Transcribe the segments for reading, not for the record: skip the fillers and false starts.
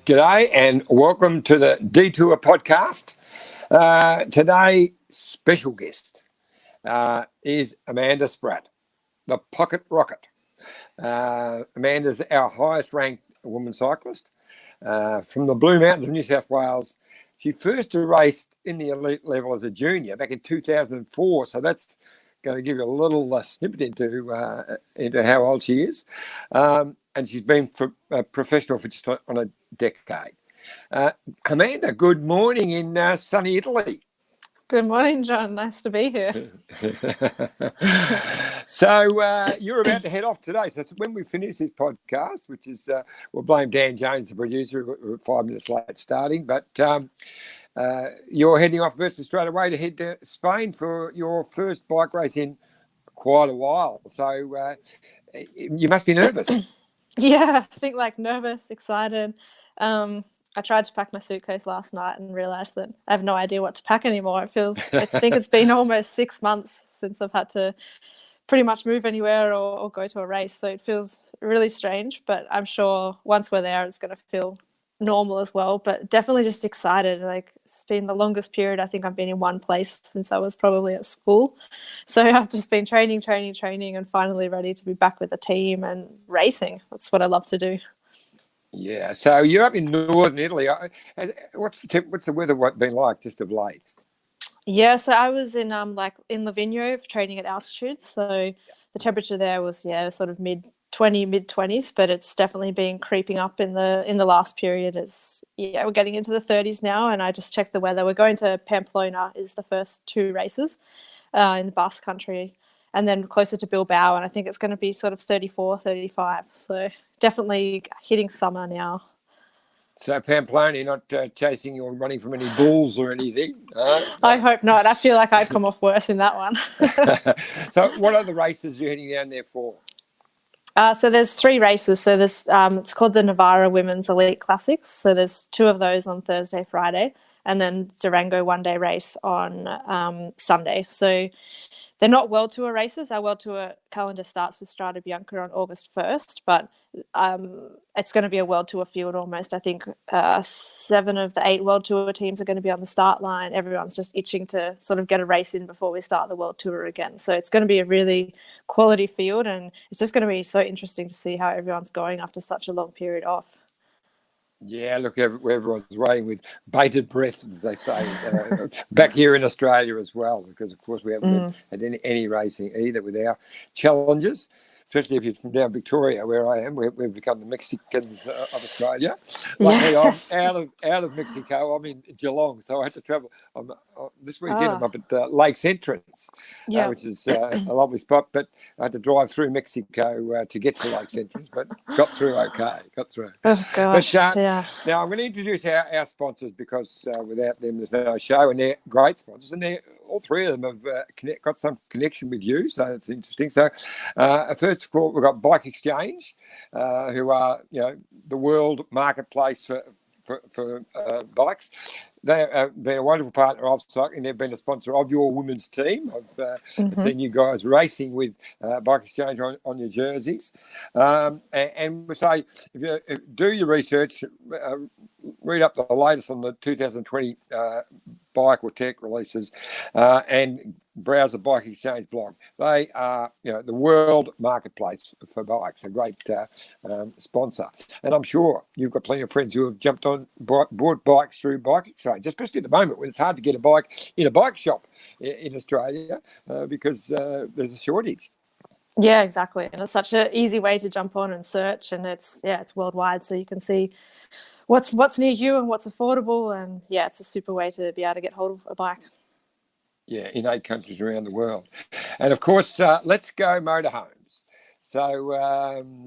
G'day and welcome to the Detour podcast. Today, special guest is Amanda Spratt, the Pocket Rocket. Amanda's our highest ranked woman cyclist from the Blue Mountains of New South Wales. She first raced in the elite level as a junior back in 2004, so that's going to give you a little snippet into how old she is. And she's been professional for just on a decade. Amanda, good morning in sunny Italy. Good morning, John. Nice to be here. So you're about to head off today. So when we finish this podcast, which is, we'll blame Dan Jones, the producer, we're 5 minutes late starting, but you're heading off virtually straight away to head to Spain for your first bike race in quite a while. So you must be nervous. Yeah, I think nervous, excited. I tried to pack my suitcase last night and realised that I have no idea what to pack anymore. I think it's been almost 6 months since I've had to pretty much move anywhere or go to a race. So it feels really strange, but I'm sure once we're there, it's going to feel normal as well. But definitely just excited. It's been the longest period I think I've been in one place since I was probably at school. So I've just been training and finally ready to be back with the team and racing. That's what I love to do. Yeah, so you're up in northern Italy. What's the weather been like just of late? Yeah, so I was in in Livigno training at altitude. So the temperature there was sort of mid 20s, but it's definitely been creeping up in the last period. We're getting into the 30s now, and I just checked the weather. We're going to Pamplona is the first 2 races in the Basque Country, and then closer to Bilbao, and I think it's going to be sort of 34, 35. So definitely hitting summer now. So Pamplona, you're not chasing or running from any bulls or anything? I hope not. I feel like I'd come off worse in that one. So what are the races you're heading down there for? So there's 3 races. So there's it's called the Navarra Women's Elite Classics. So there's 2 of those on Thursday, Friday, and then Durango one-day race on Sunday. So they're not World Tour races. Our World Tour calendar starts with Strada Bianca on August 1st, but it's going to be a World Tour field almost. I think 7 of the 8 World Tour teams are going to be on the start line. Everyone's just itching to sort of get a race in before we start the World Tour again. So it's going to be a really quality field, and it's just going to be so interesting to see how everyone's going after such a long period off. Yeah, look, everyone's waiting with bated breath, as they say, back here in Australia as well, because, of course, we haven't had any racing either with our challenges, especially if you're from down Victoria, where I am. We've become the Mexicans of Australia. Luckily, yes. I'm out of Mexico. I'm in Geelong, so I had to travel. This weekend I'm up at Lakes Entrance, which is a lovely spot, but I had to drive through Mexico to get to Lakes Entrance, but got through okay. Oh, gosh, Now I'm going to introduce our sponsors, because without them there's no show, and they're great sponsors, and all 3 of them have got some connection with you, so it's interesting. So first of all, we've got Bike Exchange, who are the world marketplace for bikes. They've been a wonderful partner of cycling. They've been a sponsor of your women's team. I've seen you guys racing with Bike Exchange on your jerseys. And we say, if you do your research, read up the latest on the 2020 bike or tech releases, and browse the Bike Exchange blog. They are, the world marketplace for bikes, a great sponsor. And I'm sure you've got plenty of friends who have jumped on, bought bikes through Bike Exchange, especially at the moment when it's hard to get a bike in a bike shop in Australia because there's a shortage. Yeah, exactly. And it's such an easy way to jump on and search, and it's worldwide, so you can see what's near you and what's affordable, and it's a super way to be able to get hold of a bike. Yeah, in 8 countries around the world. And, of course, Let's Go Motorhomes. So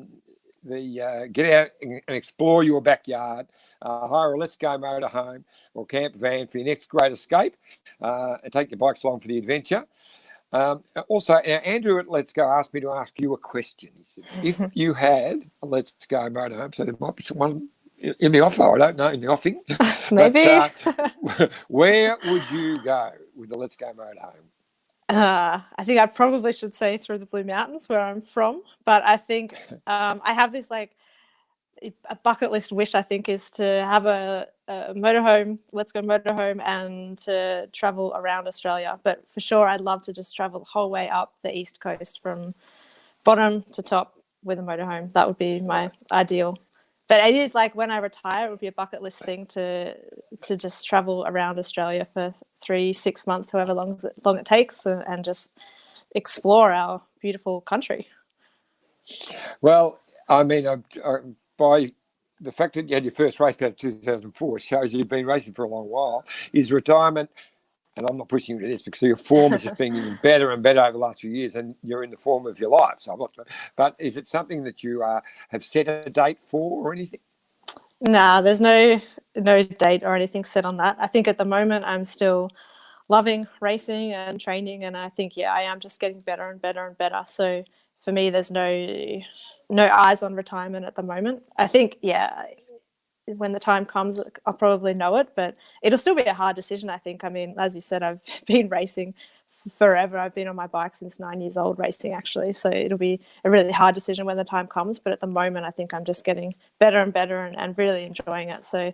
get out and explore your backyard. Hire a Let's Go motorhome or camper van for your next great escape, and take your bikes along for the adventure. Also, Andrew at Let's Go asked me to ask you a question. He said, if you had a Let's Go motorhome, so there might be someone in the offer, I don't know, in the offing. Maybe. But, where would you go with the Let's Go motorhome? I think I probably should say through the Blue Mountains, where I'm from. But I think I have this a bucket list wish, I think, is to have a motorhome, let's go motorhome, and to travel around Australia. But for sure, I'd love to just travel the whole way up the East Coast from bottom to top with a motorhome. That would be my ideal. But it is like when I retire, it would be a bucket list thing to just travel around Australia for 3-6 months, however long it takes, and just explore our beautiful country. Well, I mean, by the fact that you had your first race back in 2004 shows you've been racing for a long while. Is retirement, and I'm not pushing you to this because your form has just been getting better and better over the last few years, and you're in the form of your life. So I'm not. But is it something that you have set a date for or anything? Nah, there's no date or anything set on that. I think at the moment I'm still loving racing and training, and I think I am just getting better and better and better. So for me, there's no eyes on retirement at the moment. I think when the time comes, I'll probably know it, but it'll still be a hard decision, I think. I mean, as you said, I've been racing forever. I've been on my bike since 9 years old racing, actually. So it'll be a really hard decision when the time comes. But at the moment, I think I'm just getting better and better and really enjoying it. So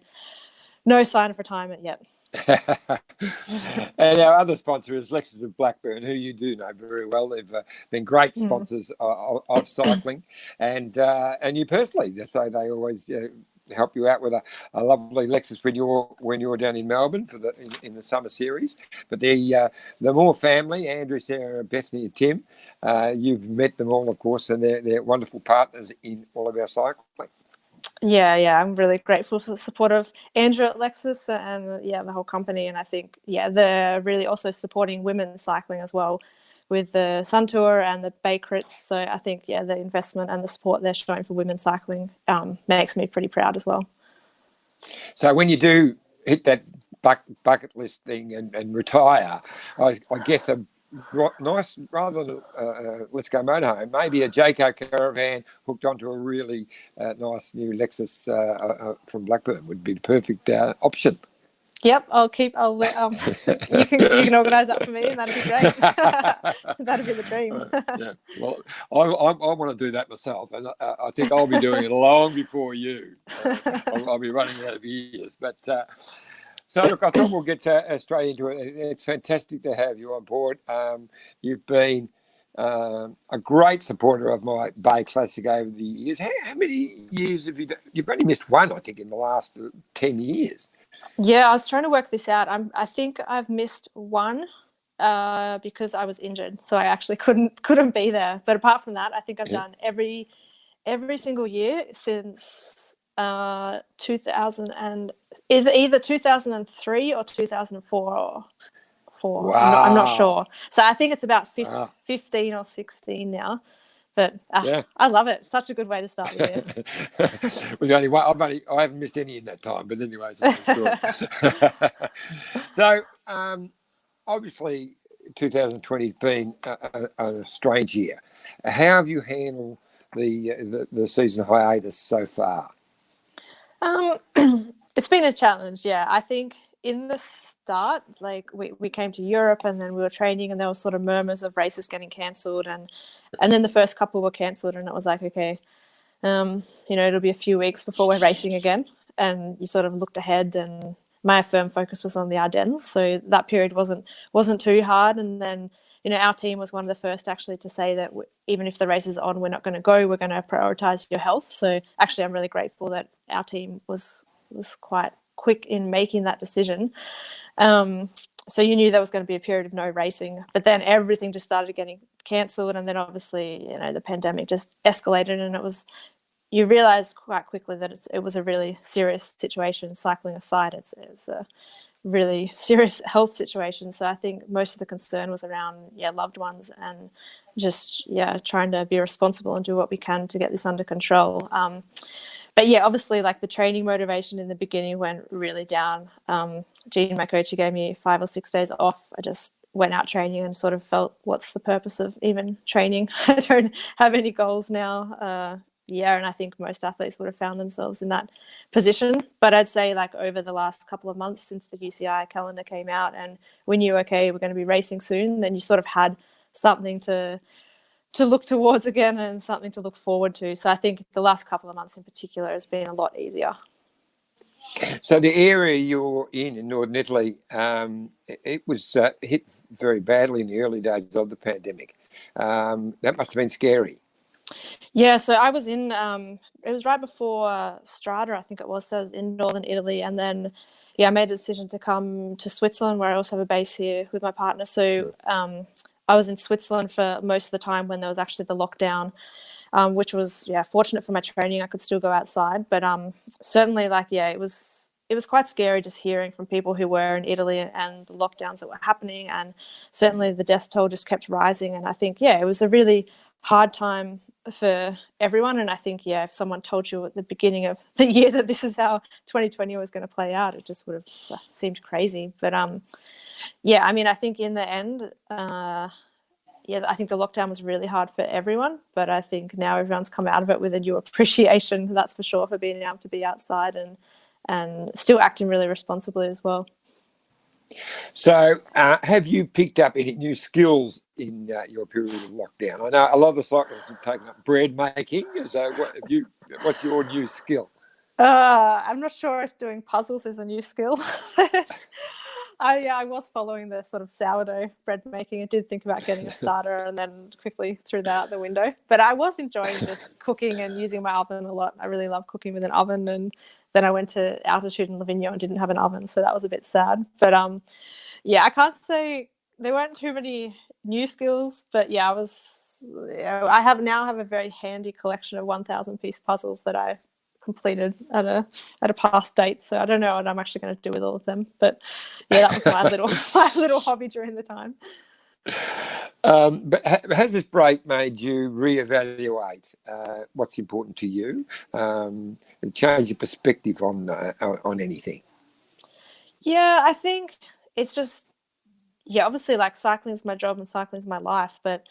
no sign of retirement yet. And our other sponsor is Lexus of Blackburn, who you do know very well. They've been great sponsors of cycling, and you personally. So they always help you out with a lovely Lexus when you're down in Melbourne for in the summer series. But the Moore family, Andrew, Sarah, Bethany, and Tim, you've met them all, of course, and they're wonderful partners in all of our cycling. Yeah, I'm really grateful for the support of Andrew at Lexus and the whole company. And I think they're really also supporting women's cycling as well with the Sun Tour and the Bay Crits. So I think the investment and the support they're showing for women's cycling makes me pretty proud as well. So when you do hit that bucket list thing and retire, I guess a nice, rather than let's go motorhome, maybe a Jayco caravan hooked onto a really nice new Lexus from Blackburn would be the perfect option. Yep, you can organise that for me, and that'd be great. That'd be the dream. Yeah, well, I want to do that myself, and I think I'll be doing it long before you. I'll be running out of years, but. So, look, I thought we'll get straight into it. It's fantastic to have you on board. You've been a great supporter of my Bay Classic over the years. How many years have you done? You've only missed one, I think, in the last 10 years. Yeah, I was trying to work this out. I think I've missed one because I was injured, so I actually couldn't be there. But apart from that, I think I've done every single year since 2000 and is it either 2003 or 2004 or wow. I'm not sure. So I think it's about 15 or 16 now. But I love it. Such a good way to start the year. I haven't missed any in that time, but anyway, so obviously 2020 has been a strange year. How have you handled the season hiatus so far? It's been a challenge, I think in the start, like we came to Europe and then we were training and there were sort of murmurs of races getting cancelled and then the first couple were cancelled and it was like, okay, it'll be a few weeks before we're racing again. And you sort of looked ahead and my firm focus was on the Ardennes. So that period wasn't too hard. And then, our team was one of the first actually to say that even if the race is on, we're not going to go, we're going to prioritise your health. So actually I'm really grateful that our team was quite quick in making that decision. So you knew there was going to be a period of no racing, but then everything just started getting cancelled. And then obviously, the pandemic just escalated and you realised quite quickly that it was a really serious situation. Cycling aside, it's a really serious health situation. So I think most of the concern was around loved ones and just trying to be responsible and do what we can to get this under control. But obviously like the training motivation in the beginning went really down. Jean, my coach, gave me 5 or 6 days off. I just went out training and sort of felt, what's the purpose of even training? I don't have any goals now. And I think most athletes would have found themselves in that position. But I'd say like over the last couple of months since the UCI calendar came out and we knew, okay, we're going to be racing soon, then you sort of had something to to look towards again and something to look forward to. So I think the last couple of months in particular has been a lot easier. So the area you're in northern Italy, it was hit very badly in the early days of the pandemic. That must have been scary. Yeah, so I was in, it was right before Strada, I think it was, so I was in northern Italy, and then, yeah, I made a decision to come to Switzerland, where I also have a base here with my partner. So I was in Switzerland for most of the time when there was actually the lockdown, which was, yeah, fortunate for my training. I could still go outside, but certainly, like, yeah, it was quite scary just hearing from people who were in Italy and the lockdowns that were happening, and certainly the death toll just kept rising. And I think, yeah, it was a really hard time for everyone. And I think, yeah, if someone told you at the beginning of the year that this is how 2020 was going to play out, it just would have seemed crazy. But yeah, I mean, I think in the end, yeah, I think the lockdown was really hard for everyone, but I think now everyone's come out of it with a new appreciation, that's for sure, for being able to be outside and still acting really responsibly as well. So have you picked up any new skills in your period of lockdown? I know a lot of the cyclists have taken up bread making. So what's your new skill? I'm not sure if doing puzzles is a new skill. I was following the sort of sourdough bread making. I did think about getting a starter and then quickly threw that out the window. But I was enjoying just cooking and using my oven a lot. I really love cooking with an oven. And then I went to altitude in Livigno and didn't have an oven, so that was a bit sad. But yeah, I can't say there weren't too many new skills. But yeah, I have a very handy collection of 1,000-piece puzzles that I completed at a past date, so I don't know what I'm actually going to do with all of them, but yeah, that was my little hobby during the time. But has this break made you reevaluate what's important to you, and change your perspective on anything? Yeah, I think it's just, yeah, obviously, like, cycling is my job and cycling is my life, but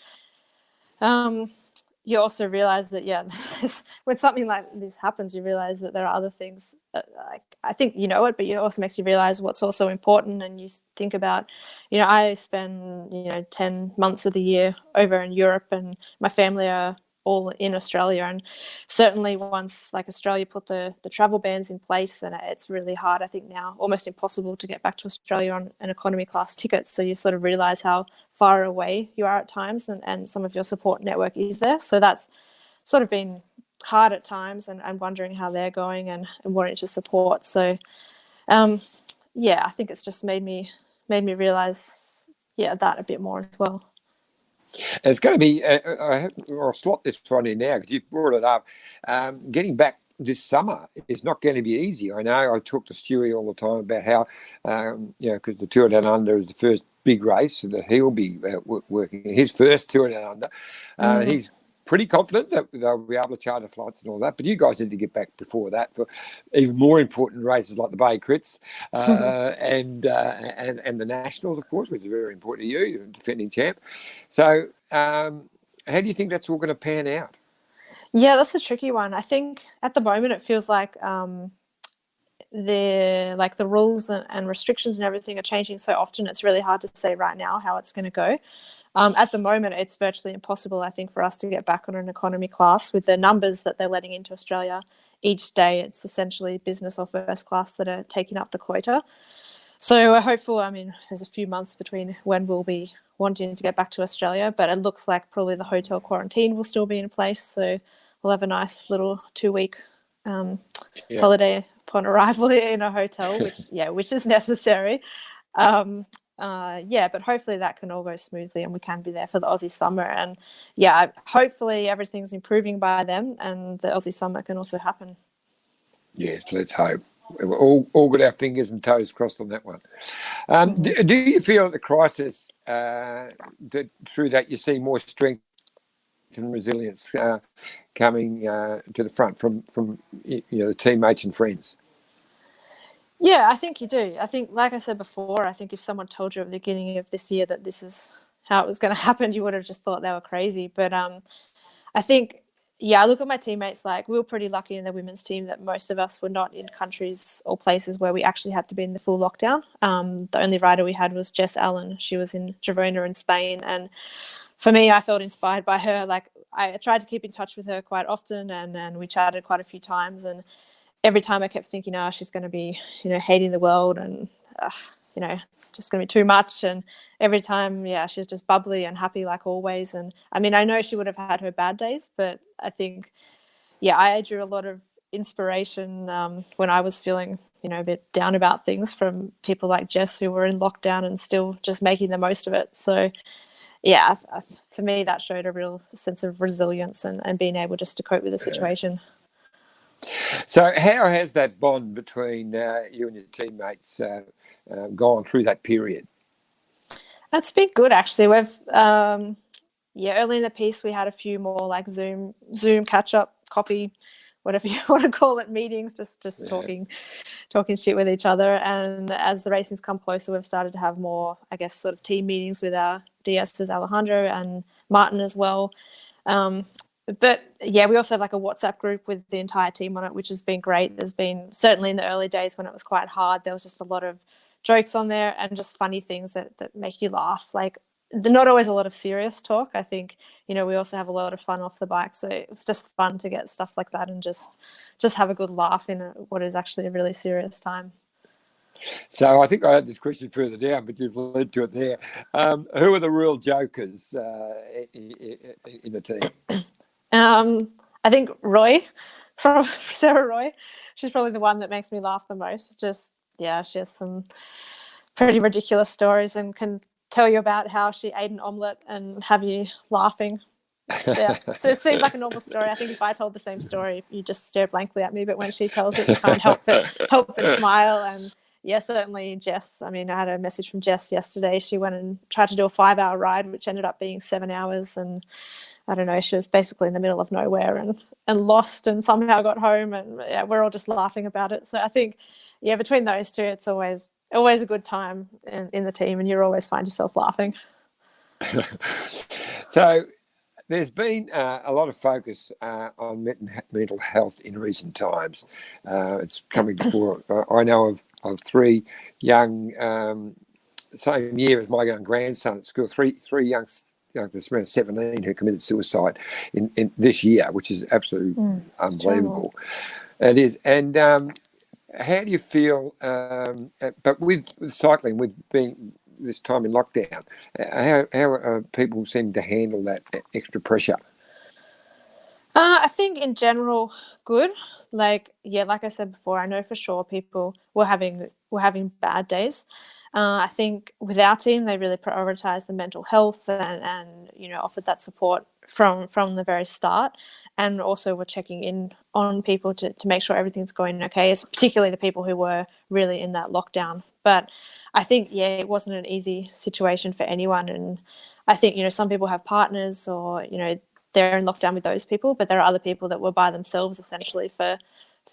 you also realize that, yeah, when something like this happens, you realize that there are other things like, I think you know it, but it also makes you realize what's also important. And you think about, I spend 10 months of the year over in Europe, and my family are all in Australia. And certainly once, like, Australia put the travel bans in place, and it's really hard, I think now almost impossible to get back to Australia on an economy class ticket. So you sort of realize how far away you are at times, and some of your support network is there. So that's sort of been hard at times, and wondering how they're going and wanting to support. So yeah, I think it's just made me realize, yeah, that a bit more as well. It's going to be, I'll slot this one in now because you brought it up. Getting back this summer is not going to be easy. I know I talk to Stewie all the time about how, because the Tour Down Under is the first big race that he'll be working his first Tour Down Under. He's pretty confident that they'll be able to charter flights and all that. But you guys need to get back before that for even more important races like the Bay Crits and the Nationals, of course, which is very important to you. You're a defending champ. So how do you think that's all going to pan out? Yeah, that's a tricky one. I think at the moment it feels like the rules and restrictions and everything are changing so often. It's really hard to say right now how it's going to go. At the moment, it's virtually impossible, I think, for us to get back on an economy class with the numbers that they're letting into Australia each day. It's essentially business or first class that are taking up the quota. So we're hopeful. I mean, there's a few months between when we'll be wanting to get back to Australia, but it looks like probably the hotel quarantine will still be in place. So we'll have a nice little 2-week holiday upon arrival in a hotel, which is necessary. But hopefully that can all go smoothly and we can be there for the Aussie summer. And yeah, hopefully everything's improving by then and the Aussie summer can also happen. Yes, let's hope. We've all got our fingers and toes crossed on that one. Do you feel at the crisis that through that you see more strength and resilience coming to the front from the teammates and friends? Yeah, I think you do. I think, like I said before, I think if someone told you at the beginning of this year that this is how it was going to happen, you would have just thought they were crazy. But I think, I look at my teammates, like, we were pretty lucky in the women's team that most of us were not in countries or places where we actually had to be in the full lockdown. The only rider we had was Jess Allen. She was in Girona in Spain. And for me, I felt inspired by her. Like, I tried to keep in touch with her quite often, and we chatted quite a few times. And every time I kept thinking, oh, she's going to be, hating the world, and it's just going to be too much. And every time, she's just bubbly and happy like always. And I mean, I know she would have had her bad days, but I think, I drew a lot of inspiration when I was feeling, a bit down about things, from people like Jess, who were in lockdown and still just making the most of it. So, for me, that showed a real sense of resilience and being able just to cope with the situation. So how has that bond between you and your teammates gone through that period? That's been good, actually. We've early in the piece we had a few more like Zoom catch up, coffee, whatever you want to call it, meetings, just talking shit with each other. And as the racing's come closer, we've started to have more, I guess, sort of team meetings with our DSs, Alejandro and Martin as well. But we also have like a WhatsApp group with the entire team on it, which has been great. There's been, certainly in the early days when it was quite hard, there was just a lot of jokes on there and just funny things that make you laugh. Like, not always a lot of serious talk. I think, we also have a lot of fun off the bike. So it was just fun to get stuff like that and just have a good laugh in what is actually a really serious time. So I think I had this question further down, but you've led to it there. Who are the real jokers in the team? I think Roy, from Sarah Roy. She's probably the one that makes me laugh the most. It's just, she has some pretty ridiculous stories and can tell you about how she ate an omelette and have you laughing. So it seems like a normal story. I think if I told the same story, you just stare blankly at me, but when she tells it, you can't help but smile. And certainly Jess. I mean, I had a message from Jess yesterday. She went and tried to do a 5-hour ride, which ended up being 7 hours, and I don't know, she was basically in the middle of nowhere and lost, and somehow got home, and we're all just laughing about it. So I think between those two, it's always a good time in the team, and you always find yourself laughing. So there's been a lot of focus on mental health in recent times. It's coming to fore. I know of 3 young, same year as my young grandson at school, three youngsters around 17 who committed suicide in this year, which is absolutely unbelievable. It is. And how do you feel, but with cycling, with being this time in lockdown, how people seem to handle that extra pressure? I think in general, good. Like I said before, I know for sure people were having bad days. I think with our team, they really prioritised the mental health and offered that support from the very start, and also were checking in on people to make sure everything's going okay, particularly the people who were really in that lockdown. But I think, it wasn't an easy situation for anyone. And I think, some people have partners or, they're in lockdown with those people, but there are other people that were by themselves essentially for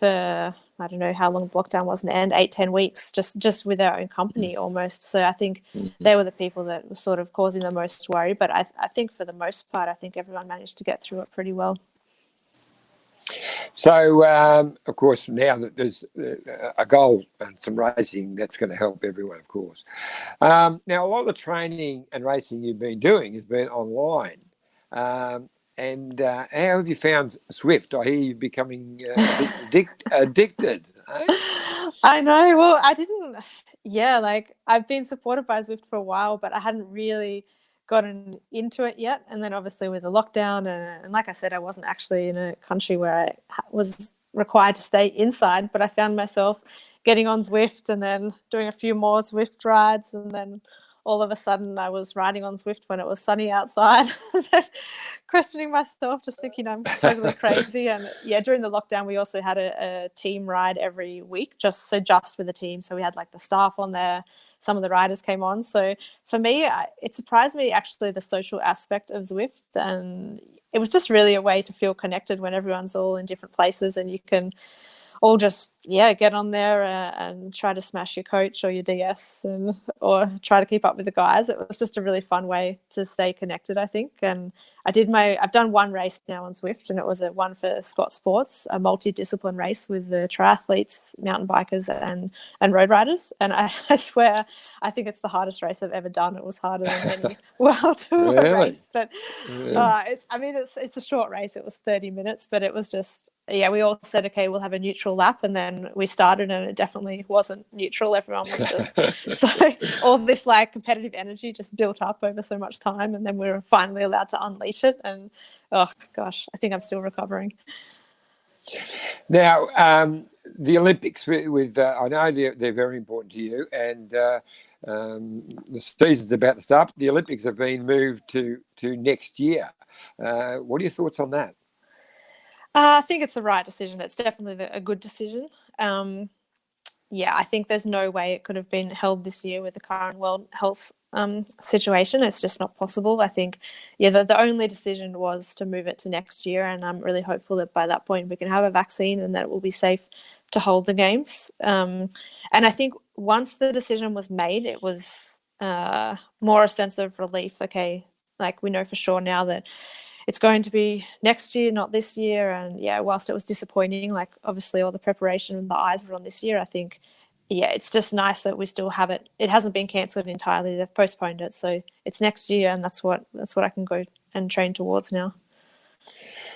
I don't know how long the lockdown was in the end, 8-10 weeks, just with their own company almost. So I think they were the people that were sort of causing the most worry. But I think for the most part, I think everyone managed to get through it pretty well. So, of course, now that there's a goal and some racing, that's going to help everyone, of course. Now, a lot of the training and racing you've been doing has been online. And how have you found Zwift? I hear you're becoming addicted. Eh? I know. Well, I didn't. I've been supported by Zwift for a while, but I hadn't really gotten into it yet. And then obviously with the lockdown, and like I said, I wasn't actually in a country where I was required to stay inside, but I found myself getting on Zwift and then doing a few more Zwift rides, and then all of a sudden I was riding on Zwift when it was sunny outside, questioning myself, just thinking I'm totally crazy. And during the lockdown, we also had a team ride every week, just with the team. So we had like the staff on there, some of the riders came on. So for me, it surprised me actually the social aspect of Zwift, and it was just really a way to feel connected when everyone's all in different places and you can all just get on there and try to smash your coach or your DS or try to keep up with the guys. It was just a really fun way to stay connected, I think. And I've done one race now on Zwift, and it was one for Scott Sports, a multidiscipline race with the triathletes, mountain bikers, and road riders. And I swear, I think it's the hardest race I've ever done. It was harder than any World Tour race, but it's a short race. It was 30 minutes, but it was just, we all said, okay, we'll have a neutral lap, and then we started, and it definitely wasn't neutral. Everyone was just so all this like competitive energy just built up over so much time, and then we were finally allowed to unleash it. And oh gosh, I think I'm still recovering. Now, the Olympics with I know they're very important to you, and the season's about to start. The Olympics have been moved to next year. What are your thoughts on that? I think it's the right decision. It's definitely a good decision. I think there's no way it could have been held this year with the current world health situation. It's just not possible. I think, the only decision was to move it to next year, and I'm really hopeful that by that point we can have a vaccine and that it will be safe to hold the games. And I think once the decision was made, it was more a sense of relief. Okay, like we know for sure now that it's going to be next year, not this year. And whilst it was disappointing, like obviously all the preparation and the eyes were on this year, I think, it's just nice that we still have it. It hasn't been cancelled entirely. They've postponed it. So it's next year, and that's what I can go and train towards now.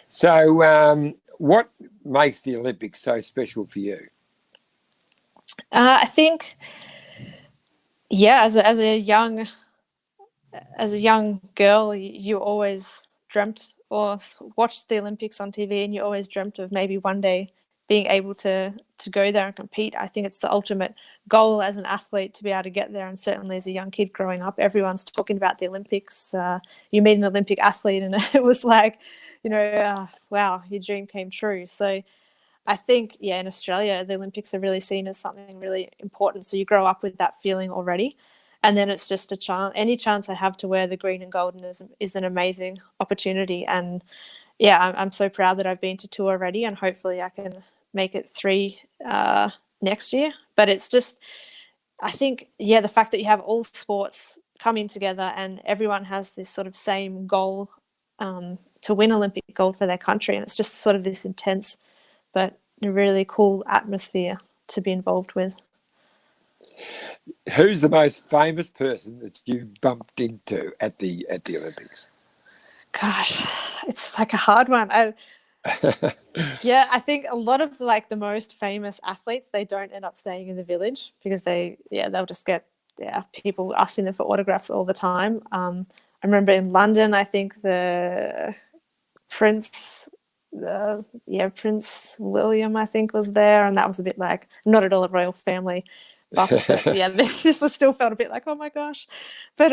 So what makes the Olympics so special for you? I think, as a young girl, you always dreamt or watched the Olympics on TV, and you always dreamt of maybe one day being able to go there and compete. I think it's the ultimate goal as an athlete to be able to get there. And certainly as a young kid growing up, everyone's talking about the Olympics. You meet an Olympic athlete, and it was like, wow, your dream came true. So I think, in Australia, the Olympics are really seen as something really important. So you grow up with that feeling already. And then it's just a chance. Any chance I have to wear the green and golden is an amazing opportunity. And I'm so proud that I've been to 2 already, and hopefully I can make it 3 next year. But it's just, I think, the fact that you have all sports coming together and everyone has this sort of same goal to win Olympic gold for their country. And it's just sort of this intense but really cool atmosphere to be involved with. Who's the most famous person that you bumped into at the Olympics? Gosh, it's like a hard one. I think a lot of the most famous athletes, they don't end up staying in the village because they'll just get people asking them for autographs all the time. I remember in London, I think the Prince William, I think, was there, and that was a bit like not at all a royal family buff. But this was still felt a bit like, oh my gosh. But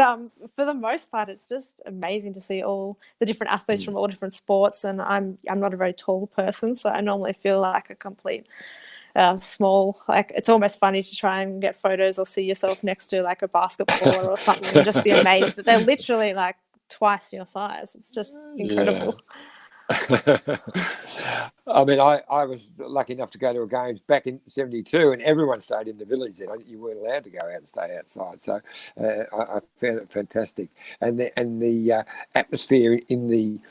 for the most part, it's just amazing to see all the different athletes from all different sports. And I'm not a very tall person, so I normally feel like a complete small, like it's almost funny to try and get photos or see yourself next to like a basketballer or something and just be amazed that they're literally like twice your size. It's just incredible. I mean, I was lucky enough to go to a games back in '72, and everyone stayed in the village then. You weren't allowed to go out and stay outside, so I found it fantastic. And the atmosphere in the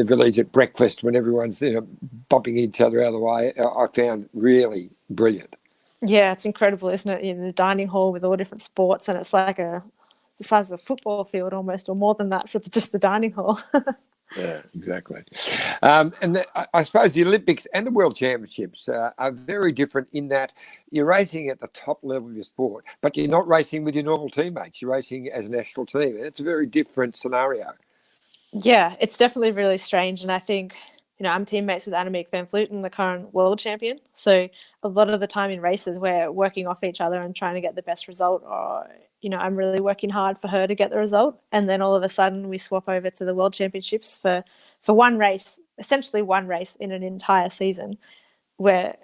village at breakfast when everyone's bumping each other out of the way, I found really brilliant. Yeah, it's incredible, isn't it? In the dining hall with all different sports, and it's like the size of a football field almost, or more than that for just the dining hall. Yeah, exactly. And I suppose the Olympics and the World Championships are very different in that you're racing at the top level of your sport, but you're not racing with your normal teammates. You're racing as a national team, and it's a very different scenario. Yeah, it's definitely really strange. And I think, I'm teammates with Annemiek van Vlueten, the current world champion. So a lot of the time in races, we're working off each other and trying to get the best result, or I'm really working hard for her to get the result. And then all of a sudden we swap over to the World Championships for one race, essentially one race in an entire season, where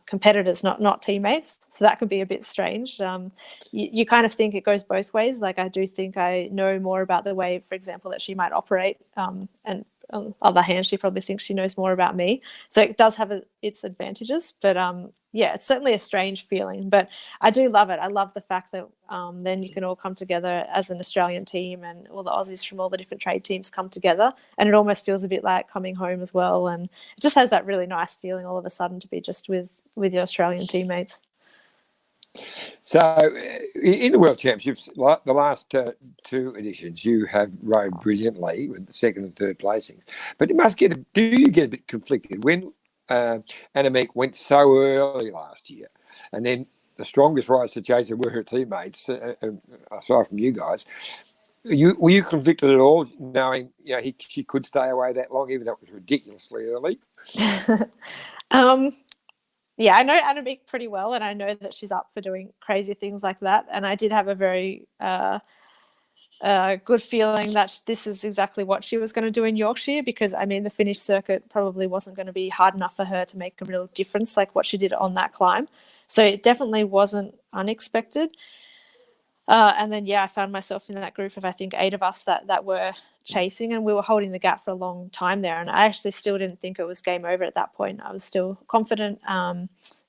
competitors, not teammates. So that could be a bit strange. You kind of think it goes both ways. Like I do think I know more about the way, for example, that she might operate and on the other hand, she probably thinks she knows more about me. So it does have its advantages. But yeah, it's certainly a strange feeling. But I do love it. I love the fact that then you can all come together as an Australian team, and all the Aussies from all the different trade teams come together. And it almost feels a bit like coming home as well. And it just has that really nice feeling all of a sudden to be just with your Australian teammates. So, in the World Championships, like the last two editions, you have rode brilliantly with the second and third placings. But do you get a bit conflicted when Annemiek went so early last year, and then the strongest riders to chase her were her teammates, aside from you guys? Were you conflicted at all, knowing she could stay away that long, even though it was ridiculously early? Yeah, I know Annemiek pretty well, and I know that she's up for doing crazy things like that. And I did have a very good feeling that this is exactly what she was going to do in Yorkshire, because, I mean, the Finnish circuit probably wasn't going to be hard enough for her to make a real difference like what she did on that climb. So it definitely wasn't unexpected. And then, yeah, I found myself in that group of, I think, 8 of us that were chasing, and we were holding the gap for a long time there. And I actually still didn't think it was game over at that point. I was still confident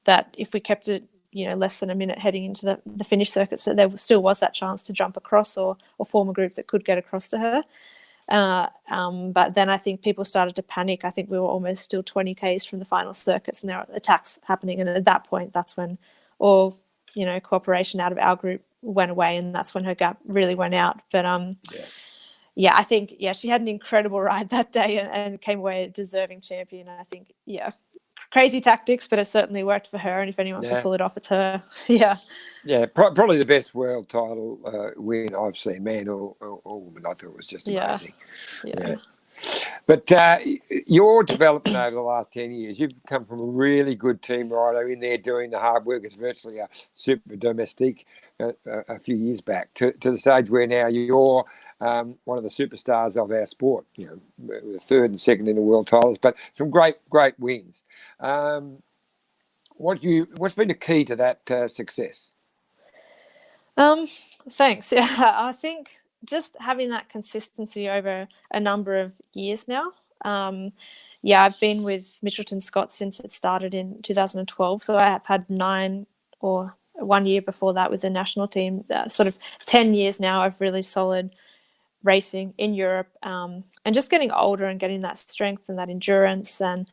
that if we kept it, less than a minute heading into the Finnish circuit, so there still was that chance to jump across or form a group that could get across to her. But then I think people started to panic. I think we were almost still 20 Ks from the final circuits, and there were attacks happening. And at that point, that's when all, cooperation out of our group went away, and that's when her gap really went out. But yeah, I think, she had an incredible ride that day and came away a deserving champion. And I think, crazy tactics, but it certainly worked for her. And if anyone can pull it off, it's her. Yeah. Yeah, probably the best world title win I've seen, man or woman. I thought it was just amazing. Yeah. But your development over the last 10 years, you've come from a really good team rider in there doing the hard work. It's virtually a super domestique a few years back to the stage where now you're one of the superstars of our sport, with third and second in the world titles, but some great wins. What's been the key to that success? Thanks. Yeah, I think just having that consistency over a number of years now. I've been with Mitchelton Scott since it started in 2012, so I have had 9 or 1 year before that with the national team, sort of 10 years now of really solid racing in Europe, and just getting older and getting that strength and that endurance. And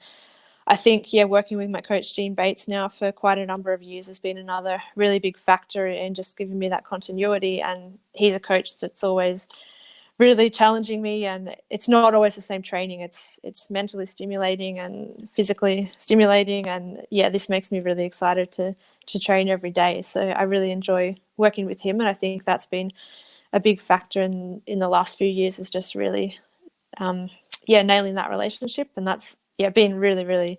I think, working with my coach, Jean Bates, now for quite a number of years has been another really big factor in just giving me that continuity. And he's a coach that's always really challenging me, and it's not always the same training. It's mentally stimulating and physically stimulating. And this makes me really excited to train every day. So I really enjoy working with him. And I think that's been a big factor in the last few years, is just really, nailing that relationship. And that's, been really, really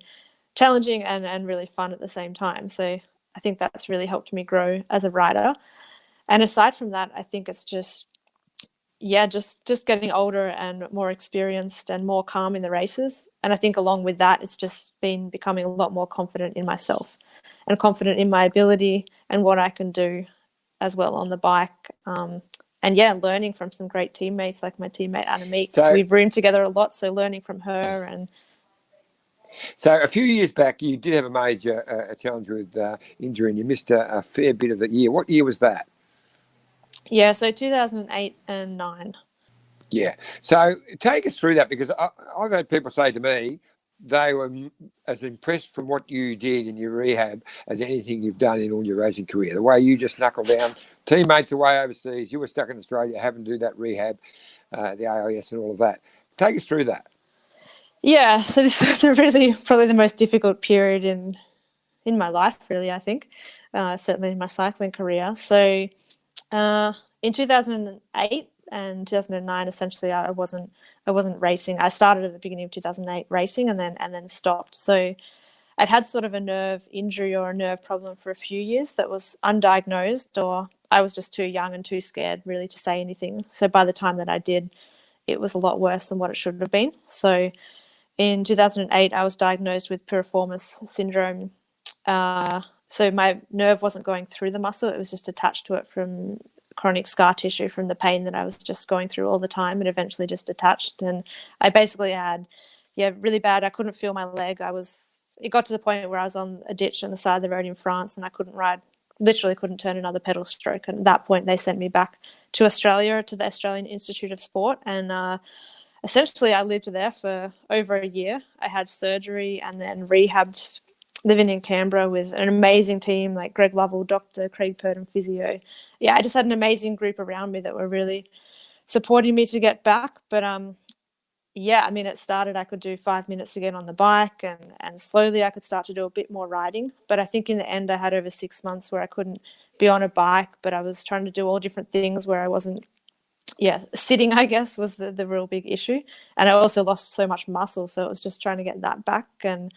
challenging and really fun at the same time. So I think that's really helped me grow as a rider. And aside from that, I think it's just getting older and more experienced and more calm in the races. And I think along with that, it's just been becoming a lot more confident in myself and confident in my ability and what I can do as well on the bike. Learning from some great teammates like my teammate Annemiek. So, we've roomed together a lot, so learning from her. And so a few years back, you did have a major challenge with injury, and you missed a fair bit of the year. What year was that? Yeah, so 2008 and 9. Yeah. So take us through that, because I've had people say to me they were as impressed from what you did in your rehab as anything you've done in all your racing career. The way you just knuckled down, teammates away overseas, you were stuck in Australia having to do that rehab, the AIS and all of that. Take us through that. Yeah, so this was probably the most difficult period in my life, really, I think, certainly in my cycling career. So in 2008 and 2009, essentially, I wasn't racing. I started at the beginning of 2008 racing and then stopped. So I'd had sort of a nerve injury or a nerve problem for a few years that was undiagnosed, or I was just too young and too scared really to say anything. So by the time that I did, it was a lot worse than what it should have been. So in 2008, I was diagnosed with piriformis syndrome. So my nerve wasn't going through the muscle. It was just attached to it from chronic scar tissue from the pain that I was just going through all the time. It eventually just detached, and I basically had, really bad. I couldn't feel my leg. It got to the point where I was on a ditch on the side of the road in France, and I couldn't ride, literally couldn't turn another pedal stroke. And at that point, they sent me back to Australia, to the Australian Institute of Sport, and essentially I lived there for over a year. I had surgery and then rehabbed, living in Canberra with an amazing team like Greg Lovell, Dr. Craig Purdon, physio. Yeah, I just had an amazing group around me that were really supporting me to get back. But it started, I could do 5 minutes again on the bike, and slowly I could start to do a bit more riding. But I think in the end I had over 6 months where I couldn't be on a bike, but I was trying to do all different things where I wasn't, sitting, I guess, was the real big issue. And I also lost so much muscle, so it was just trying to get that back. And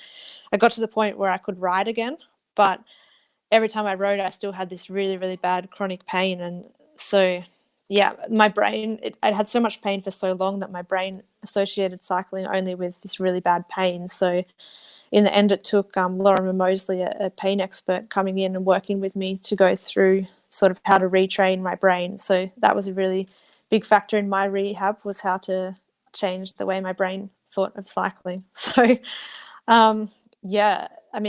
I got to the point where I could ride again, but every time I rode, I still had this really, really bad chronic pain. And so, my brain, I had so much pain for so long that my brain associated cycling only with this really bad pain. So in the end, it took Laura Mosley, a pain expert, coming in and working with me to go through sort of how to retrain my brain. So that was a really big factor in my rehab, was how to change the way my brain thought of cycling. So,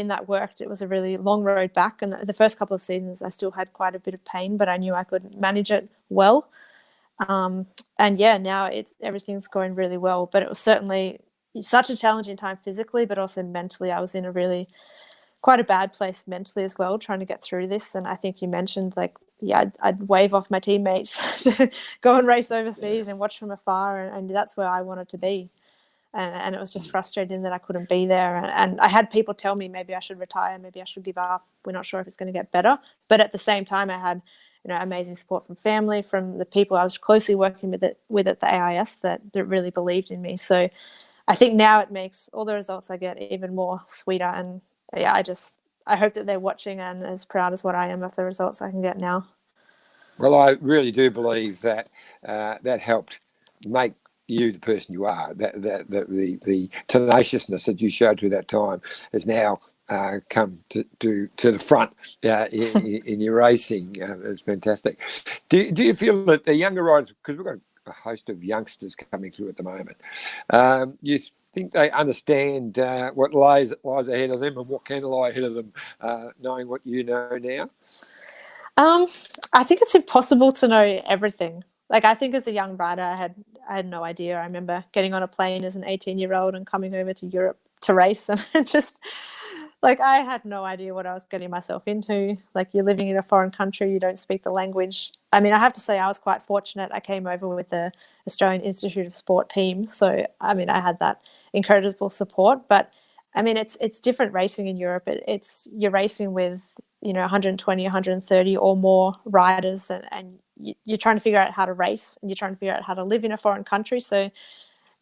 that worked. It was a really long road back. And the first couple of seasons, I still had quite a bit of pain, but I knew I could manage it well. Now everything's going really well. But it was certainly such a challenging time physically, but also mentally. I was in quite a bad place mentally as well, trying to get through this. And I think you mentioned, I'd wave off my teammates to go and race overseas and watch from afar, and that's where I wanted to be. And it was just frustrating that I couldn't be there. And I had people tell me maybe I should retire, maybe I should give up. We're not sure if it's going to get better. But at the same time, I had amazing support from family, from the people I was closely working with at the AIS that really believed in me. So I think now it makes all the results I get even more sweeter. And I hope that they're watching and as proud as what I am of the results I can get now. Well, I really do believe that that helped make you the person you are. That the tenaciousness that you showed through that time has now come to the front in your racing. It's fantastic. Do you feel that the younger riders, because we've got a host of youngsters coming through at the moment, you think they understand what lies ahead of them and what can lie ahead of them, knowing what you know now? I think it's impossible to know everything. I think as a young rider, I had no idea. I remember getting on a plane as an 18-year-old and coming over to Europe to race, and just I had no idea what I was getting myself into. You're living in a foreign country, you don't speak the language. I mean, I have to say I was quite fortunate. I came over with the Australian Institute of Sport team, so I had that incredible support. But I mean, it's different racing in Europe. You're racing with 120, 130 or more riders, and you're trying to figure out how to race, and you're trying to figure out how to live in a foreign country. So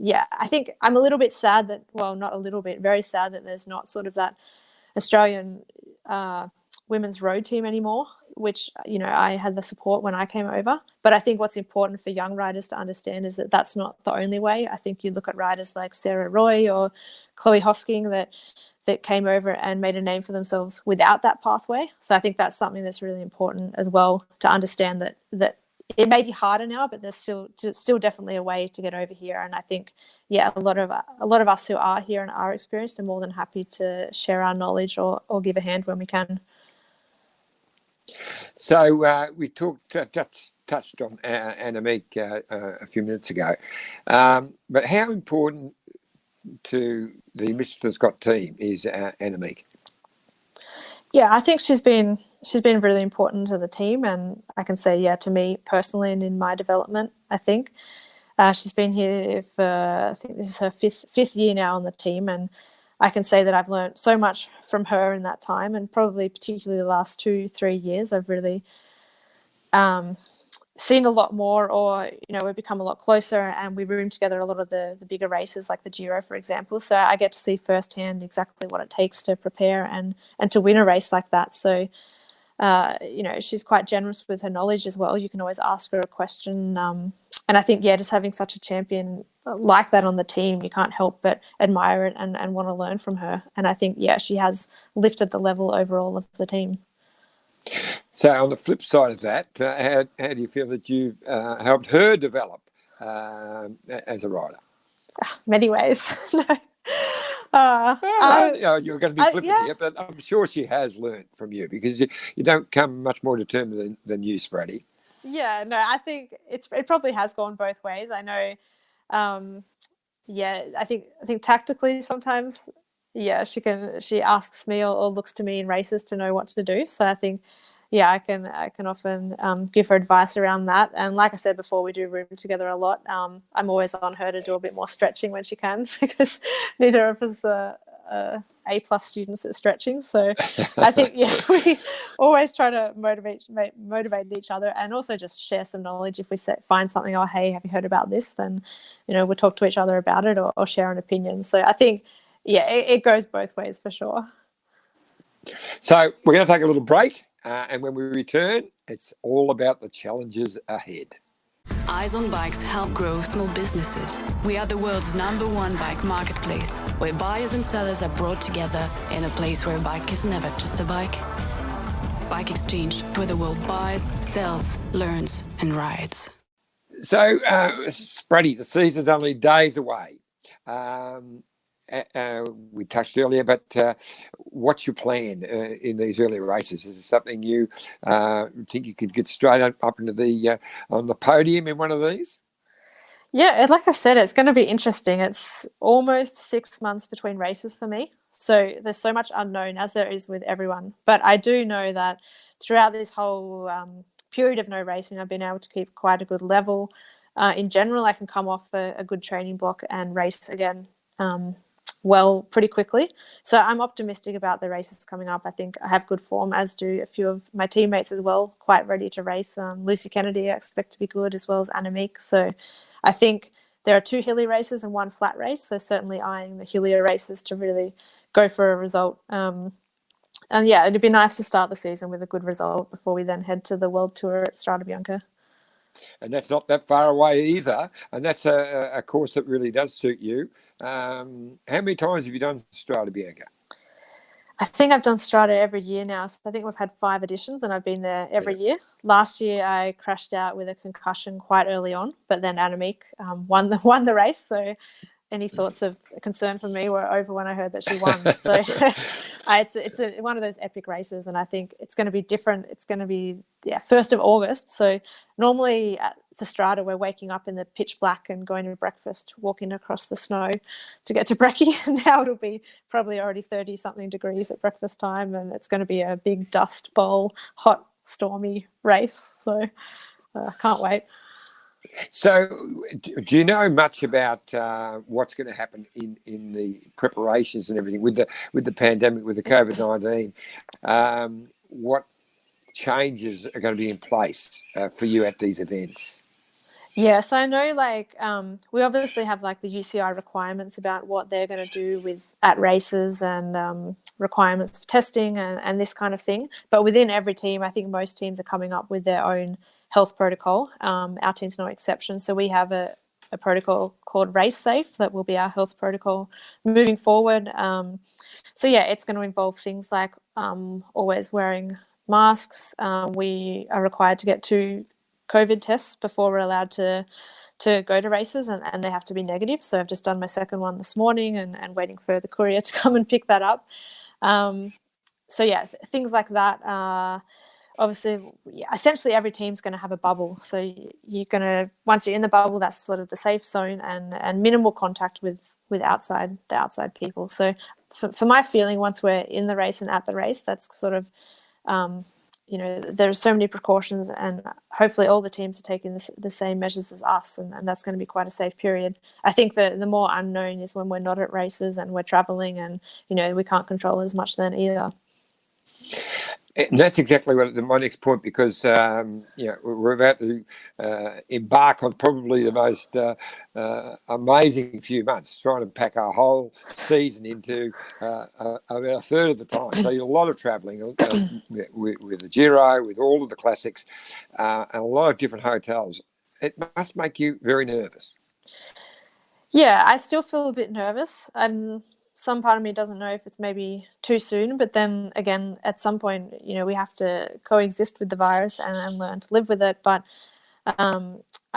I think I'm a little bit sad that, well, not a little bit, very sad that there's not sort of that Australian women's road team anymore, which I had the support when I came over. But I think what's important for young riders to understand is that that's not the only way. I think you look at riders like Sarah Roy or Chloe Hosking that came over and made a name for themselves without that pathway. So I think that's something that's really important as well, to understand that it may be harder now, but there's still definitely a way to get over here. And I think, a lot of us who are here and are experienced are more than happy to share our knowledge or give a hand when we can. So we touched on Annemiek a few minutes ago, but how important to the Michelin Scott team is Annemiek? Yeah, I think she's been really important to the team, and I can say, to me personally and in my development, I think she's been here for, I think this is her fifth year now on the team, and I can say that I've learned so much from her in that time, and probably particularly the last 2-3 years, I've really seen a lot more, or we've become a lot closer, and we room together a lot of the bigger races like the Giro, for example. So I get to see firsthand exactly what it takes to prepare and to win a race like that. So she's quite generous with her knowledge as well. You can always ask her a question, and I think just having such a champion like that on the team, you can't help but admire it and want to learn from her. And I think she has lifted the level overall of the team. So on the flip side of that, how do you feel that you've helped her develop as a rider? Many ways. No. You're going to be flippant Yeah. here, but I'm sure she has learned from you, because you don't come much more determined than you, Spratty. Yeah, no, I think it probably has gone both ways. I know, I think tactically sometimes, she asks me or looks to me in races to know what to do. So I think, I can often give her advice around that. And like I said before, we do room together a lot. I'm always on her to do a bit more stretching when she can, because neither of us are A+ students at stretching. So I think we always try to motivate each other, and also just share some knowledge. If we find something, oh hey, have you heard about this? Then we'll talk to each other about it, or share an opinion. So I think it goes both ways for sure. So we're going to take a little break, and when we return, it's all about the challenges ahead. Eyes on Bikes help grow small businesses. We are the world's #1 bike marketplace, where buyers and sellers are brought together in a place where a bike is never just a bike. Bike Exchange, where the world buys, sells, learns, and rides. So, Spratty, the season's only days away. We touched earlier, but what's your plan in these early races? Is it something you think you could get straight up into the on the podium in one of these? Yeah, like I said, it's going to be interesting. It's almost 6 months between races for me, so there's so much unknown, as there is with everyone. But I do know that throughout this whole period of no racing, I've been able to keep quite a good level. In general, I can come off a good training block and race again pretty quickly. So I'm optimistic about the races coming up. I think I have good form, as do a few of my teammates as well, quite ready to race. Lucy Kennedy, I expect to be good, as well as Annemiek. So I think there are 2 hilly races and 1 flat race. So certainly eyeing the hillier races to really go for a result. And it'd be nice to start the season with a good result before we then head to the World Tour at Strade Bianche. And that's not that far away either. And that's a course that really does suit you. How many times have you done Strade Bianche? I think I've done Strade every year now. So I think we've had 5 editions, and I've been there every year. Last year, I crashed out with a concussion quite early on, but then Annemiek won the race. So any thoughts of concern for me were over when I heard that she won. So it's one of those epic races, and I think it's going to be different. It's going to be 1st of August. So normally for Strade, we're waking up in the pitch black and going to breakfast, walking across the snow to get to Breckie. And now it'll be probably already 30-something degrees at breakfast time, and it's going to be a big dust bowl, hot, stormy race. So I can't wait. So, do you know much about what's going to happen in the preparations and everything with the pandemic, with the COVID-19? What changes are going to be in place for you at these events? Yes, I know. We obviously have the UCI requirements about what they're going to do at races, and requirements for testing and this kind of thing. But within every team, I think most teams are coming up with their own health protocol. Our team's no exception. So we have a protocol called Race Safe that will be our health protocol moving forward. It's going to involve things like always wearing masks. We are required to get 2 COVID tests before we're allowed to go to races, and they have to be negative. So I've just done my 2nd one this morning and waiting for the courier to come and pick that up. Things like that. Obviously, essentially every team's going to have a bubble. So once you're in the bubble, that's sort of the safe zone, and minimal contact with the outside people. So for my feeling, once we're in the race and at the race, that's sort of, there's so many precautions, and hopefully all the teams are taking the same measures as us, and that's going to be quite a safe period. I think the more unknown is when we're not at races and we're traveling, and, we can't control as much then either. And that's exactly my next point, because we're about to embark on probably the most amazing few months, trying to pack our whole season into about a third of the time. So a lot of travelling with the Giro, with all of the classics, and a lot of different hotels. It must make you very nervous. Yeah, I still feel a bit nervous, and some part of me doesn't know if it's maybe too soon, but then again, at some point, we have to coexist with the virus and learn to live with it. But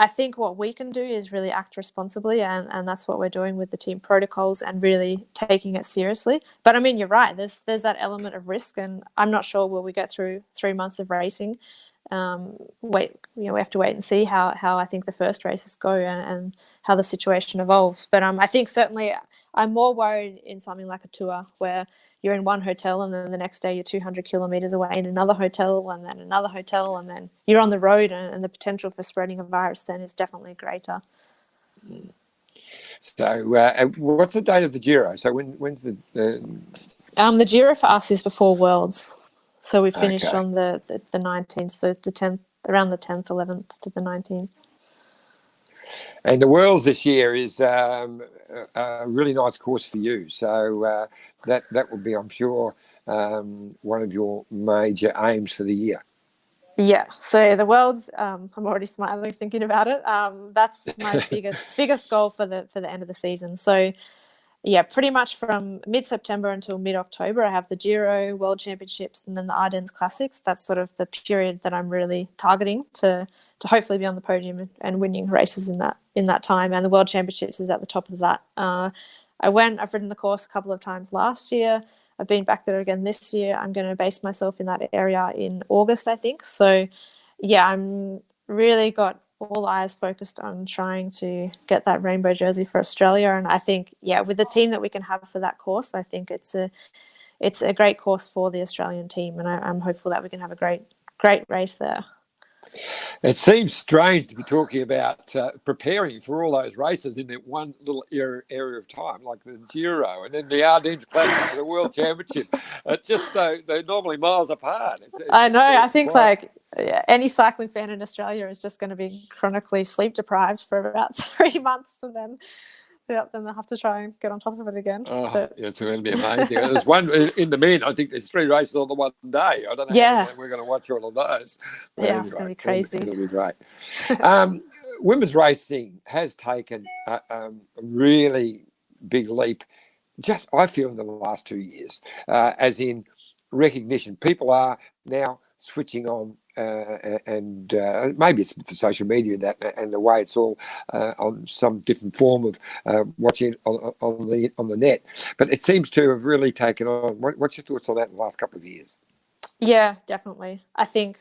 I think what we can do is really act responsibly, and that's what we're doing with the team protocols and really taking it seriously. But I mean, you're right. There's that element of risk, and I'm not sure will we get through 3 months of racing. We have to wait and see how I think the first races go and how the situation evolves. But I think certainly I'm more worried in something like a tour where you're in one hotel and then the next day you're 200 kilometers away in another hotel and then another hotel and then you're on the road, and the potential for spreading a virus then is definitely greater. So what's the date of the Giro? So when's the Giro for us is before Worlds. So we finished Okay. on the 19th, so the 10th, around the 10th, 11th to the 19th. And the Worlds this year is a really nice course for you. So that will be, I'm sure, one of your major aims for the year. Yeah. So the Worlds, I'm already smiling thinking about it. That's my biggest goal for the end of the season. So yeah, pretty much from mid-September until mid-October, I have the Giro, World Championships, and then the Ardennes Classics. That's sort of the period that I'm really targeting to hopefully be on the podium and winning races in that time. And the World Championships is at the top of that. I've ridden the course a couple of times last year. I've been back there again this year. I'm going to base myself in that area in August, I think. So yeah, I'm really got all eyes focused on trying to get that rainbow jersey for Australia. And I think, yeah, with the team that we can have for that course, I think it's a great course for the Australian team. And I'm hopeful that we can have a great race there. It seems strange to be talking about preparing for all those races in that one little area of time, like the Giro and then the Ardennes Classic and the World Championship. It's just so they're normally miles apart. I know. I think any cycling fan in Australia is just going to be chronically sleep deprived for about 3 months, and then they'll have to try and get on top of it again. It's going to be amazing. There's one in the men. I think there's 3 races on the one day. I don't know how we're going to watch all of those. But anyway, it's going to be crazy. It'll be great. Women's racing has taken a really big leap, I feel, in the last 2 years, as in recognition. People are now switching on, and maybe it's the social media and the way it's all on some different form of watching on the net. But it seems to have really taken on. What's your thoughts on that in the last couple of years? Yeah, definitely. I think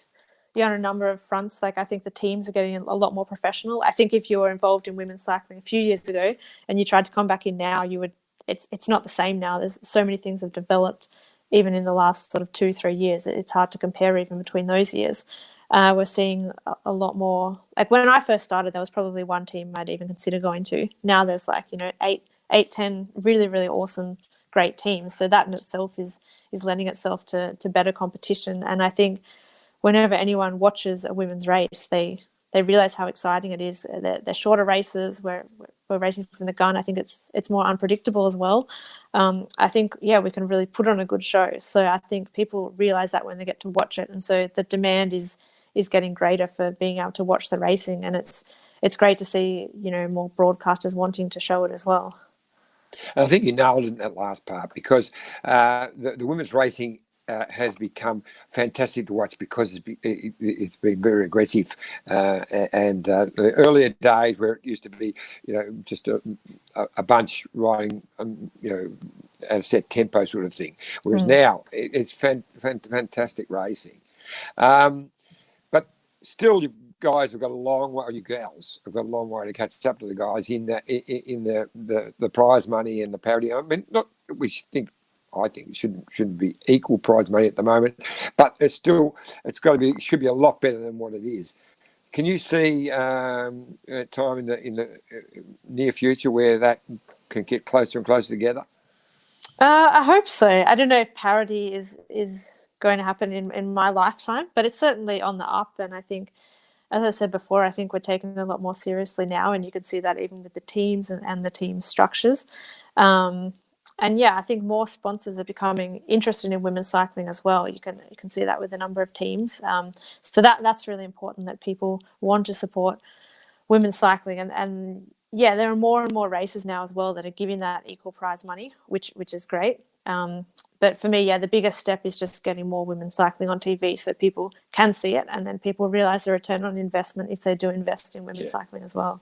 on a number of fronts, I think the teams are getting a lot more professional. I think if you were involved in women's cycling a few years ago and you tried to come back in now, you would. It's not the same now. There's so many things have developed. Even in the last sort of 2-3 years, it's hard to compare even between those years. We're seeing a lot more. Like when I first started, there was probably one team I'd even consider going to. Now there's 8, 10 really, really awesome, great teams. So that in itself is lending itself to better competition. And I think whenever anyone watches a women's race, they realize how exciting it is. They're shorter races. We're racing from the gun. I think it's more unpredictable as well. I think, we can really put on a good show. So I think people realize that when they get to watch it. And so the demand is getting greater for being able to watch the racing. And it's great to see, more broadcasters wanting to show it as well. And I think you nailed it in that last part, because the women's racing has become fantastic to watch because it's been very aggressive. And the earlier days where it used to be, just a bunch riding, at a set tempo sort of thing. Whereas now it's fantastic racing. But still, you guys have got a long way, or you gals have got a long way to catch up to the guys in the prize money and the parity. I mean, I think it shouldn't be equal prize money at the moment, but it should be a lot better than what it is. Can you see a time in the near future where that can get closer and closer together? I hope so. I don't know if parity is going to happen in my lifetime, but it's certainly on the up. And I think, as I said before, I think we're taking it a lot more seriously now, and you can see that even with the teams and the team structures. And I think more sponsors are becoming interested in women's cycling as well. You can see that with a number of teams. So that's really important, that people want to support women's cycling. And there are more and more races now as well that are giving that equal prize money, which is great. But for me, the biggest step is just getting more women cycling on TV so people can see it, and then people realise the return on investment if they do invest in women's cycling as well.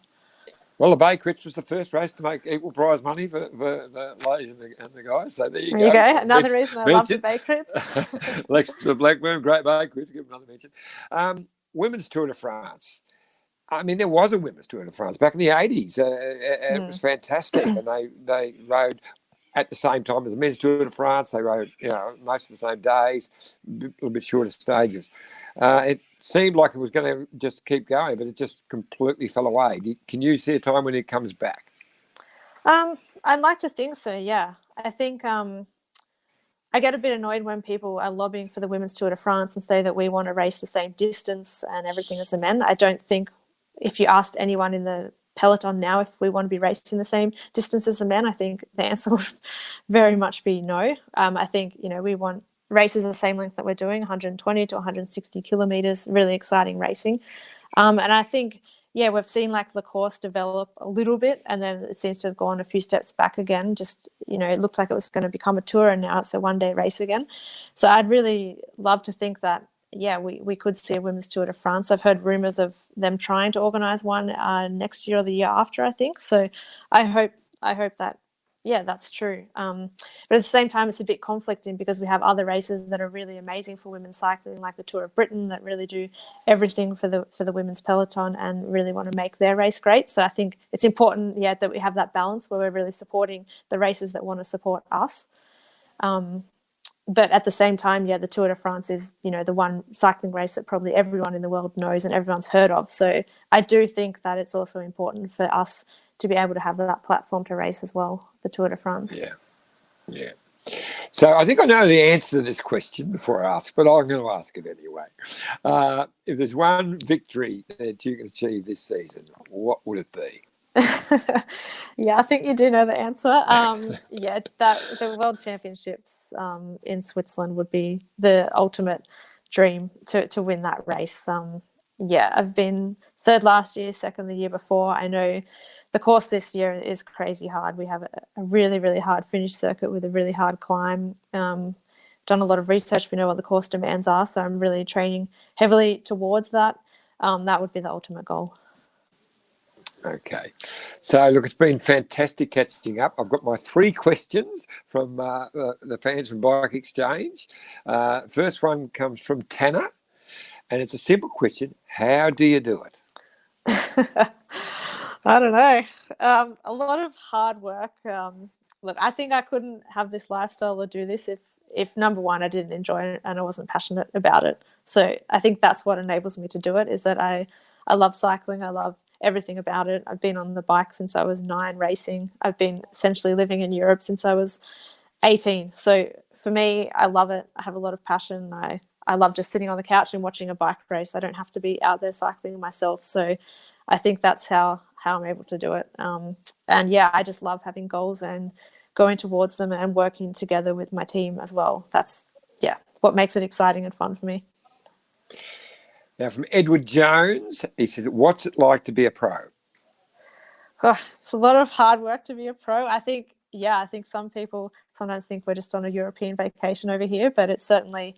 Well, the Bay Crits was the first race to make equal prize money for the ladies and the guys. So there you go. Another reason I love the Bay Crits. Lex to Blackburn, great Bay Crits. Give them another mention. Women's Tour de France. I mean, there was a women's Tour de France back in the 80s. And it was fantastic. And they rode at the same time as the men's Tour de France. They rode, most of the same days, a little bit shorter stages. It seemed like it was going to just keep going, but it just completely fell away. Can you see a time when it comes back? I'd like to think so, yeah. I think I get a bit annoyed when people are lobbying for the Women's Tour de France and say that we want to race the same distance and everything as the men. I don't think if you asked anyone in the peloton now if we want to be racing the same distance as the men, I think the answer would very much be no. I think, we want races the same length that we're doing, 120 to 160 kilometers, really exciting racing. And I think, we've seen like the course develop a little bit, and then it seems to have gone a few steps back again. Just, it looked like it was going to become a tour, and now it's a one-day race again. So I'd really love to think that, we could see a Women's Tour de France. I've heard rumours of them trying to organise one next year or the year after, I think. So I hope that, that's true. But at the same time, it's a bit conflicting because we have other races that are really amazing for women's cycling, like the Tour of Britain, that really do everything for the women's peloton and really want to make their race great. So I think it's important, that we have that balance where we're really supporting the races that want to support us. But at the same time, the Tour de France is, the one cycling race that probably everyone in the world knows and everyone's heard of. So I do think that it's also important for us to be able to have that platform to race as well, the Tour de France. Yeah. So I think I know the answer to this question before I ask, but I'm going to ask it anyway. If there's one victory that you can achieve this season, what would it be? I think you do know the answer. The World Championships in Switzerland would be the ultimate dream to win that race. I've been third last year, second the year before. I know the course this year is crazy hard. We have a really, really hard finish circuit with a really hard climb. Done a lot of research. We know what the course demands are, so I'm really training heavily towards that. That would be the ultimate goal. Okay. So, look, it's been fantastic catching up. I've got my 3 questions from the fans from Bike Exchange. First one comes from Tanner, and it's a simple question. How do you do it? I don't know. A lot of hard work. Look, I think I couldn't have this lifestyle or do this if number one, I didn't enjoy it and I wasn't passionate about it. So I think that's what enables me to do it, is that I love cycling. I love everything about it. I've been on the bike since I was 9 racing. I've been essentially living in Europe since I was 18. So for me, I love it. I have a lot of passion. I love just sitting on the couch and watching a bike race. I don't have to be out there cycling myself. So I think that's how I'm able to do it. I just love having goals and going towards them and working together with my team as well. That's what makes it exciting and fun for me. Now, from Edward Jones, he says, what's it like to be a pro? It's a lot of hard work to be a pro. I think some people sometimes think we're just on a European vacation over here, but it's certainly,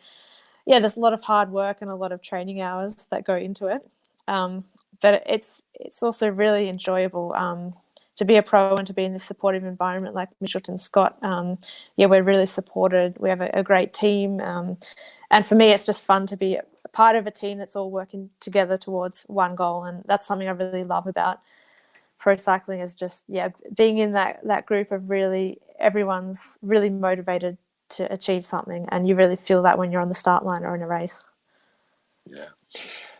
there's a lot of hard work and a lot of training hours that go into it. But it's also really enjoyable to be a pro and to be in this supportive environment like Mitchelton Scott. We're really supported. We have a great team. And for me, it's just fun to be a part of a team that's all working together towards one goal. And that's something I really love about pro cycling, is just, being in that group of really, everyone's really motivated to achieve something. And you really feel that when you're on the start line or in a race. Yeah.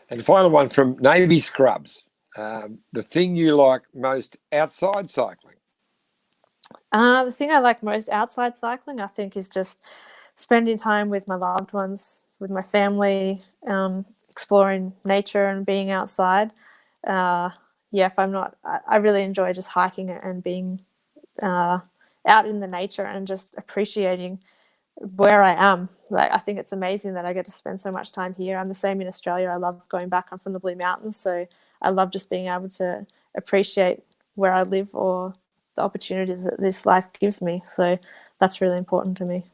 And the final one from Navy Scrubs. The thing you like most outside cycling? The thing I like most outside cycling, I think, is just spending time with my loved ones, with my family, exploring nature and being outside. If I'm not, I really enjoy just hiking and being out in the nature and just appreciating where I am. Like, I think it's amazing that I get to spend so much time here. I'm the same in Australia. I love going back. I'm from the Blue Mountains, so I love just being able to appreciate where I live or the opportunities that this life gives me. So that's really important to me.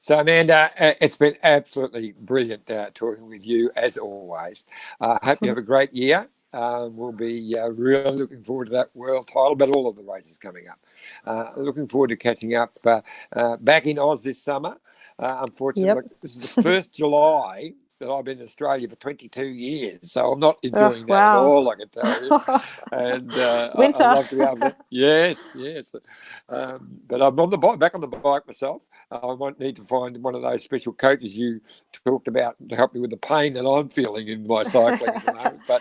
So, Amanda, it's been absolutely brilliant talking with you, as always. I hope you have a great year. We'll be really looking forward to that world title, but all of the races coming up. Looking forward to catching up back in Oz this summer. Unfortunately, this is the first July that I've been in Australia for 22 years, so I'm not enjoying that at all, I can tell you. And Winter. I'd love to be able to. Yes. But I'm on the bike, back on the bike myself. I might need to find one of those special coaches you talked about to help me with the pain that I'm feeling in my cycling at the moment. But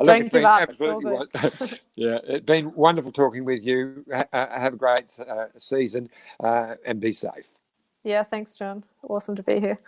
Don't give up. Absolutely. Yeah, it's been wonderful talking with you. Have a great season and be safe. Yeah, thanks, John. Awesome to be here.